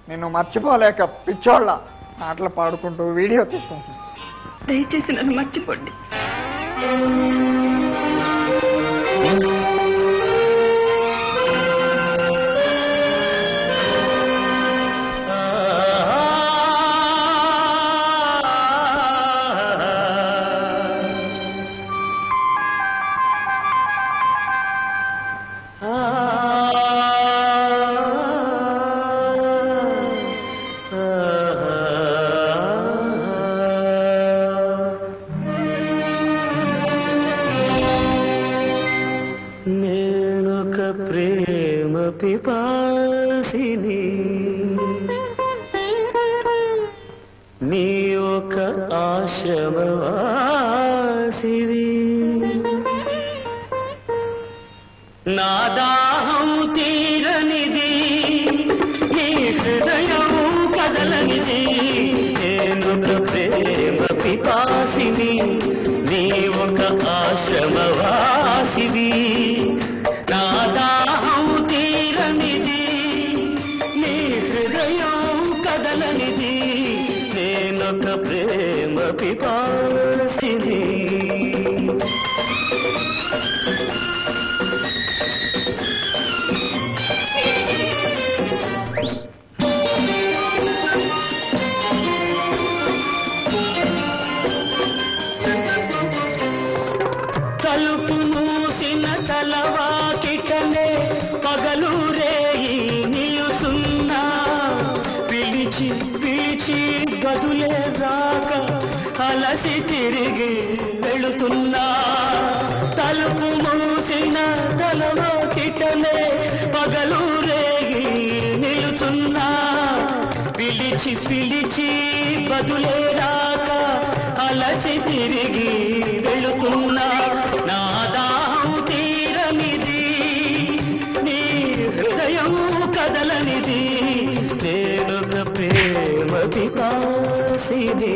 నిన్ను మర్చిపోలేక పిచ్చోళ్ళ ఆటలు పాడుకుంటూ వీడియో తీసుకుంటున్నా. దయచేసి నన్ను మర్చిపోండి. ప్రేమ పిపాసిని నీ ఒక ఆశ్రమవాసివి నా దాహం తీరనిది నీ హృదయం కదలనిది నేనొక ప్రేమ పిపాసిని నీ ఒక ఆశ్రమవాసివి ప్రేమ పిపాసిని తలుపు మూసిన తలవాకిటనే పగలు రేయి నిలుసున్నా పిలిచి పిలిచి గదులే రాక అలసి తిరిగి వెళుతున్నా తలుపు మూసిన తలవాకిటనే పగలు రేగి నిలుచున్నా పిలిచి పిలిచి బదులే రాక అలసి తిరిగి వెళుతున్నా నా దాహం తీరనిది నీ హృదయం కదలనిది నేనొక ప్రేమ పిపాసిని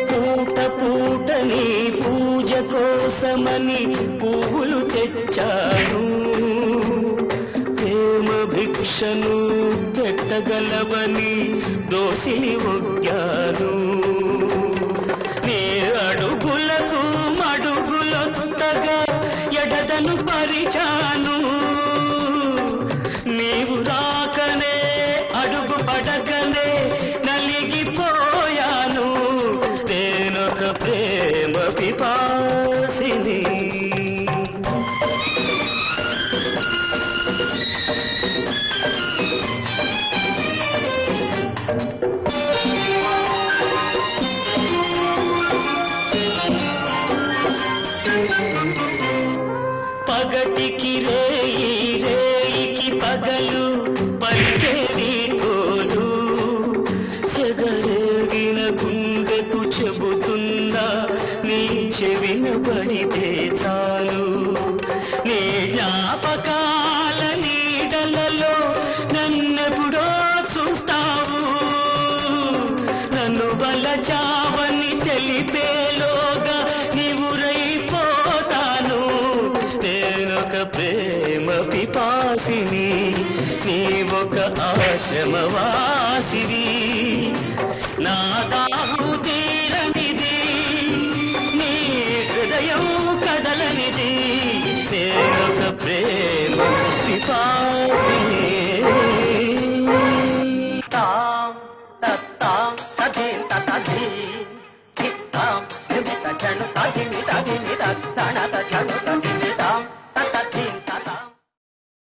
పూట పూటని పూజ కోసమని పువ్వులు తెచ్చాను ప్రేమ భిక్షను పెట్టగలవని దోసిలి ఒగ్గాను నీ అడుగులకు మడుగులొత్తగా ఎడదను పరిచాను నీవు రాకనే అడుగు పడకనే నలిగిపోయాను నేనొక ప్రేమ పిపాసిని పగటికి రేయి రేయికి పగలు పలికేవి తోలు సెగరేగిన గుండెకు చెబుతున్నా నీ చెవిన పడితే చాలు నీ జ్ఞాపకాల నీడలలో నన్నెప్పుడో చూస్తావు నన్ను బలచావని తెలిపేలోగా నీవురైపోతాను నేనొక ప్రేమ పిపాసిని నీ ఒక ఆశ్రమవాసివి నా దాహం తీరనిది నీ హృదయం కదలనిది నేనొక ప్రేమ పిపాసిని తాం తత్తాం తథేం తథీ చిత్తాం నిమిత జను తథి నిత తణ తణు తథి